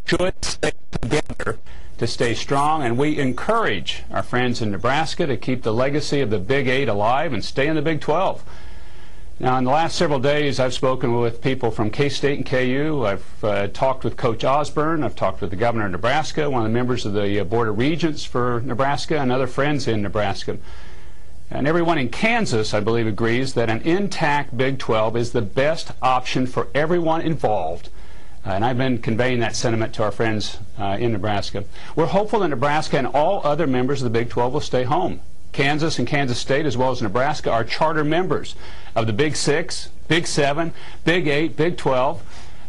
should stay together to stay strong, and we encourage our friends in Nebraska to keep the legacy of the Big 8 alive and stay in the Big 12. Now, in the last several days, I've spoken with people from K-State and KU. I've talked with Coach Osborne. I've talked with the governor of Nebraska, one of the members of the Board of Regents for Nebraska, and other friends in Nebraska. And everyone in Kansas, I believe, agrees that an intact Big 12 is the best option for everyone involved. And I've been conveying that sentiment to our friends in Nebraska. We're hopeful that Nebraska and all other members of the Big 12 will stay home. Kansas and Kansas State, as well as Nebraska, are charter members of the Big 6, Big 7, Big 8, Big 12.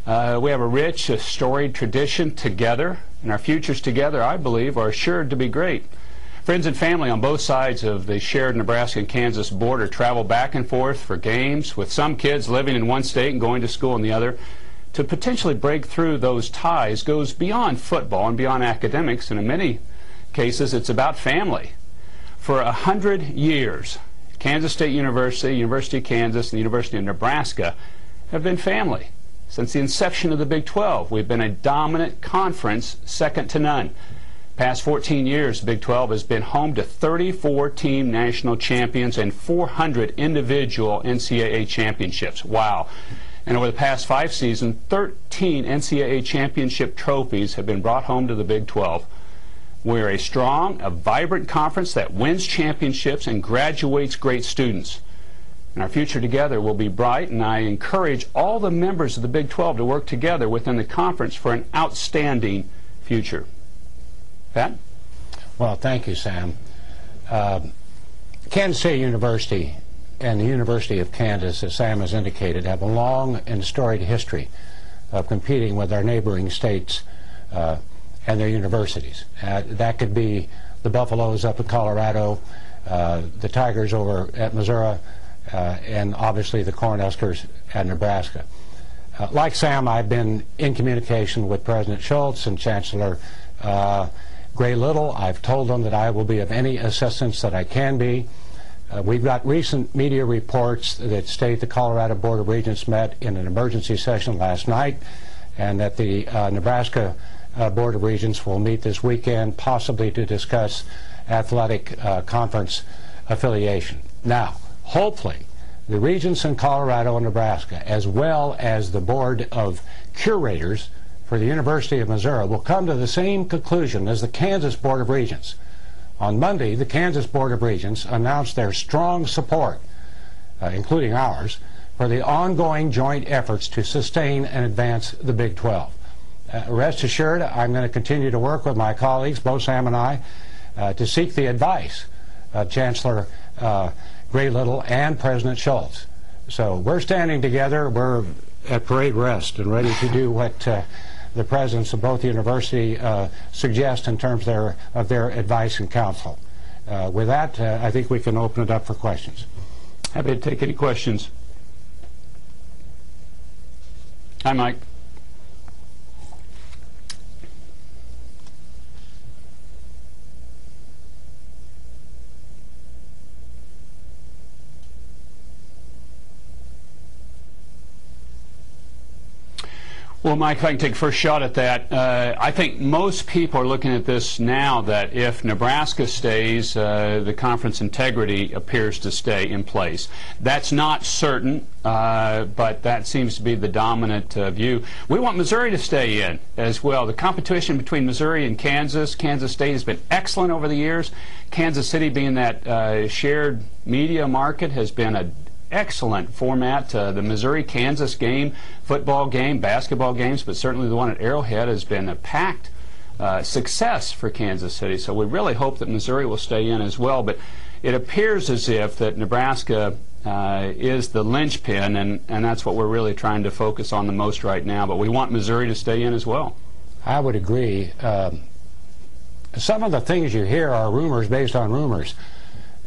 We have a rich, storied tradition together, and our futures together, I believe, are assured to be great. Friends and family on both sides of the shared Nebraska and Kansas border travel back and forth for games, with some kids living in one state and going to school in the other. To potentially break through those ties goes beyond football and beyond academics, and in many cases it's about family. For 100 years, Kansas State University, University of Kansas, and the University of Nebraska have been family. Since the inception of the Big 12, we've been a dominant conference, second to none. Past 14 years, the Big 12 has been home to 34 team national champions and 400 individual NCAA championships. Wow. And over the past 5 seasons, 13 NCAA championship trophies have been brought home to the Big 12. We're a strong, a vibrant conference that wins championships and graduates great students. And our future together will be bright, and I encourage all the members of the Big 12 to work together within the conference for an outstanding future. Pat? Well, thank you, Sam. Kansas State University and the University of Kansas, as Sam has indicated, have a long and storied history of competing with our neighboring states and their universities. That could be the Buffaloes up in Colorado, the Tigers over at Missouri, and obviously the Cornhuskers at Nebraska. Like Sam, I've been in communication with President Schultz and Chancellor Gray Little. I've told them that I will be of any assistance that I can be. We've got recent media reports that state the Colorado Board of Regents met in an emergency session last night, and that the Nebraska Board of Regents will meet this weekend, possibly to discuss athletic conference affiliation. Now, hopefully, the regents in Colorado and Nebraska, as well as the Board of Curators for the University of Missouri, will come to the same conclusion as the Kansas Board of Regents. On Monday, the Kansas Board of Regents announced their strong support, including ours, for the ongoing joint efforts to sustain and advance the Big 12. Rest assured, I'm going to continue to work with my colleagues, both Sam and I, to seek the advice of Chancellor Gray Little and President Schultz. So we're standing together. We're at parade rest and ready to do what the presidents of both universities suggest in terms of their advice and counsel. With that, I think we can open it up for questions. Happy to take any questions. Hi, Mike. Well, Mike, if I can take first shot at that, I think most people are looking at this now that if Nebraska stays, the conference integrity appears to stay in place. That's not certain, but that seems to be the dominant view. We want Missouri to stay in as well. The competition between Missouri and Kansas State has been excellent over the years. Kansas City, being that shared media market, has been a excellent format. The Missouri-Kansas game, football game, basketball games, but certainly the one at Arrowhead has been a packed success for Kansas City. So we really hope that Missouri will stay in as well. But it appears as if that Nebraska is the linchpin, and that's what we're really trying to focus on the most right now. But we want Missouri to stay in as well. I would agree. Some of the things you hear are rumors based on rumors.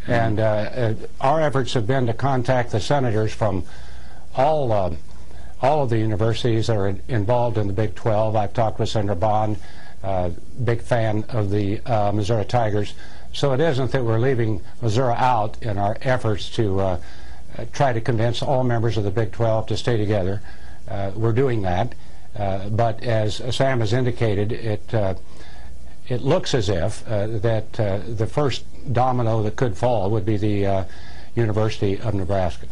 And our efforts have been to contact the senators from all of the universities that are involved in the Big 12. I've talked with Senator Bond, big fan of the Missouri Tigers. So it isn't that we're leaving Missouri out in our efforts to try to convince all members of the Big 12 to stay together. We're doing that. But as Sam has indicated, it looks as if that the first domino that could fall would be the University of Nebraska.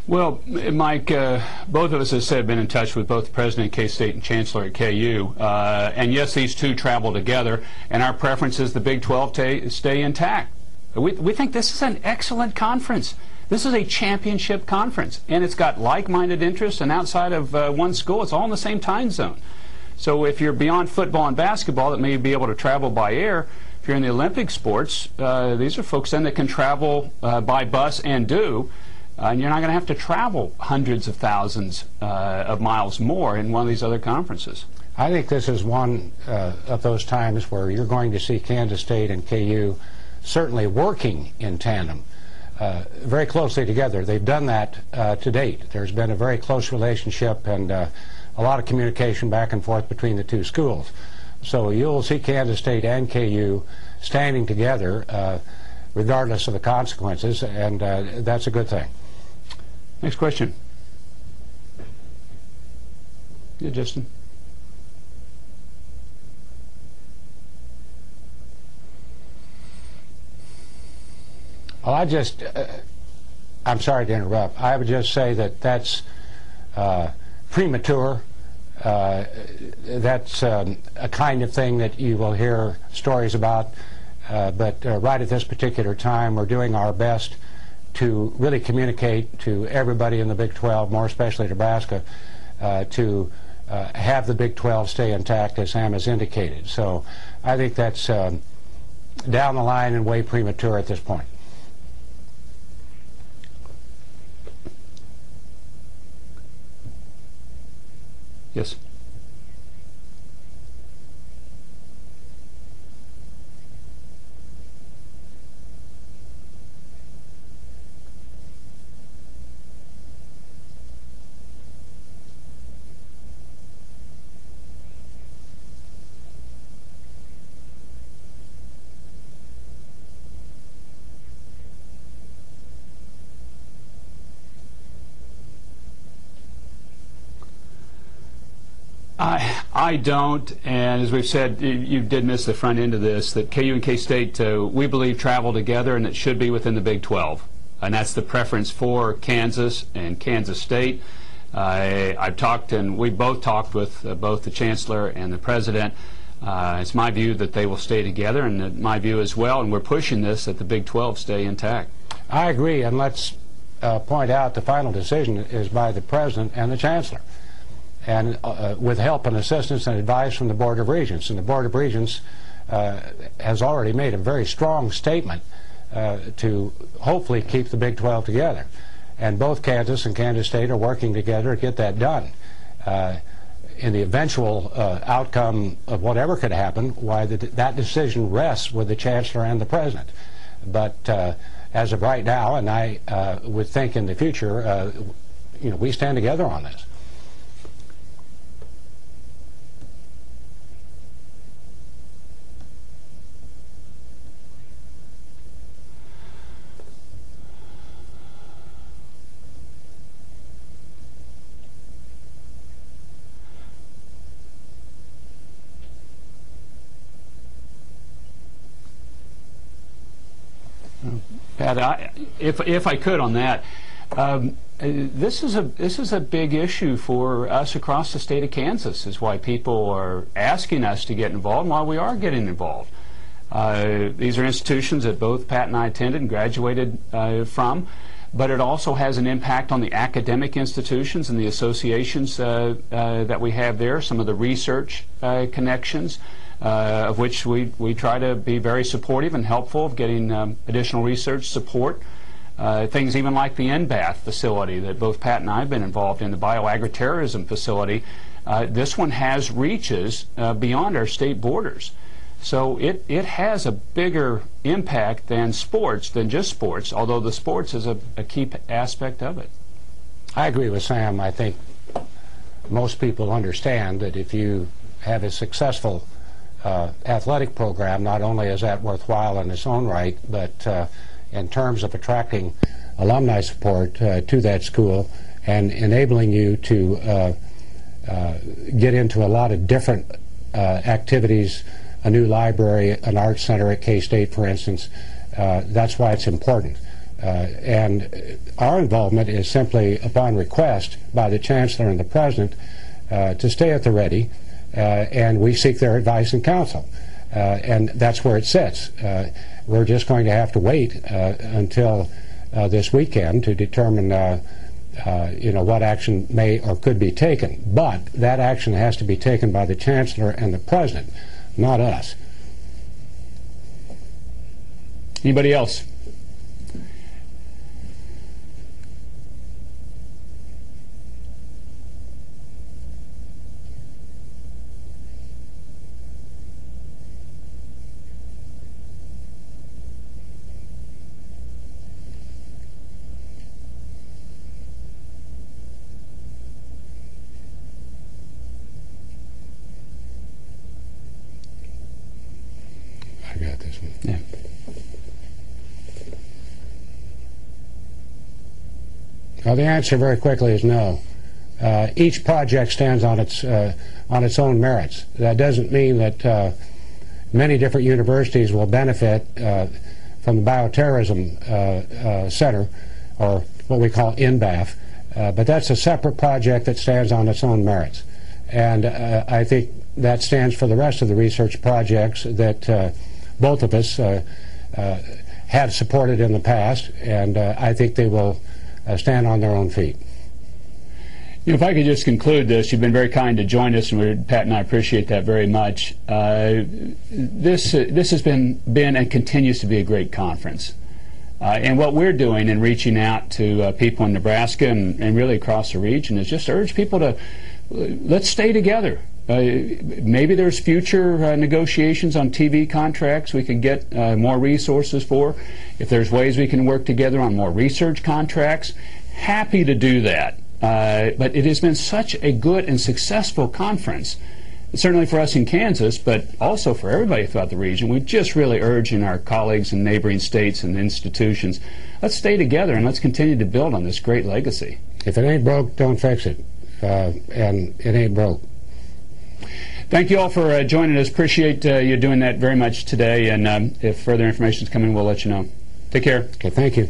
Well, Mike, both of us, as I said, have been in touch with both the president of K-State and chancellor at KU. And yes, these two travel together, and our preference is the Big 12 stay intact. We think this is an excellent conference. This is a championship conference, and it's got like-minded interests, and outside of one school, it's all in the same time zone. So if you're beyond football and basketball that may be able to travel by air, if you're in the Olympic sports, these are folks then that can travel by bus and and you're not going to have to travel hundreds of thousands of miles more in one of these other conferences. I think this is one of those times where you're going to see Kansas State and KU certainly working in tandem, very closely together. They've done that to date. There's been a very close relationship and a lot of communication back and forth between the two schools. So you'll see Kansas State and KU standing together regardless of the consequences, and that's a good thing. Next question. Yeah, Justin. Well, I'm sorry to interrupt. I would just say that that's premature. That's a kind of thing that you will hear stories about. But right at this particular time, we're doing our best to really communicate to everybody in the Big 12, more especially Nebraska, to have the Big 12 stay intact, as Sam has indicated. So I think that's down the line and way premature at this point. Yes. I don't, and as we've said, you did miss the front end of this, that KU and K-State, we believe, travel together, and it should be within the Big 12. And that's the preference for Kansas and Kansas State. I've talked, and we both talked with both the chancellor and the president. It's my view that they will stay together, and my view as well, and we're pushing this, that the Big 12 stay intact. I agree, and let's point out the final decision is by the president and the chancellor, and with help and assistance and advice from the Board of Regents. And the Board of Regents has already made a very strong statement to hopefully keep the Big 12 together. And both Kansas and Kansas State are working together to get that done. In the eventual outcome of whatever could happen, why that decision rests with the chancellor and the president. But as of right now, and I would think in the future, we stand together on this. Pat, if I could on that, this is a big issue for us across the state of Kansas. Is why people are asking us to get involved, and why we are getting involved. These are institutions that both Pat and I attended and graduated from, but it also has an impact on the academic institutions and the associations that we have there. Some of the research connections. Of which we try to be very supportive and helpful of getting additional research support. Things even like the NBATH facility that both Pat and I have been involved in, the bioagritourism facility. This one has reaches beyond our state borders. So it has a bigger impact than sports, than just sports, although the sports is a key aspect of it. I agree with Sam. I think most people understand that if you have a successful athletic program, not only is that worthwhile in its own right, but in terms of attracting alumni support to that school and enabling you to get into a lot of different activities, a new library, an art center at K-State, for instance. That's why it's important. And our involvement is simply upon request by the Chancellor and the President to stay at the ready, and we seek their advice and counsel. And that's where it sits. We're just going to have to wait until this weekend to determine what action may or could be taken. But that action has to be taken by the Chancellor and the President, not us. Anybody else? I got this one. Yeah. Well, the answer very quickly is no. Each project stands on its own merits. That doesn't mean that many different universities will benefit from the Bioterrorism Center, or what we call INBAF, but that's a separate project that stands on its own merits. And I think that stands for the rest of the research projects that both of us have supported in the past, and I think they will stand on their own feet. If I could just conclude this, you've been very kind to join us, and Pat and I appreciate that very much. This has been and continues to be a great conference. And what we're doing in reaching out to people in Nebraska and really across the region is just urge people to, let's stay together. Maybe there's future negotiations on TV contracts we could get more resources for. If there's ways we can work together on more research contracts, happy to do that. But it has been such a good and successful conference, certainly for us in Kansas, but also for everybody throughout the region. We just really urging our colleagues in neighboring states and institutions, let's stay together and let's continue to build on this great legacy. If it ain't broke, don't fix it. And it ain't broke. Thank you all for joining us. Appreciate you doing that very much today. And if further information is coming, we'll let you know. Take care. Okay, thank you.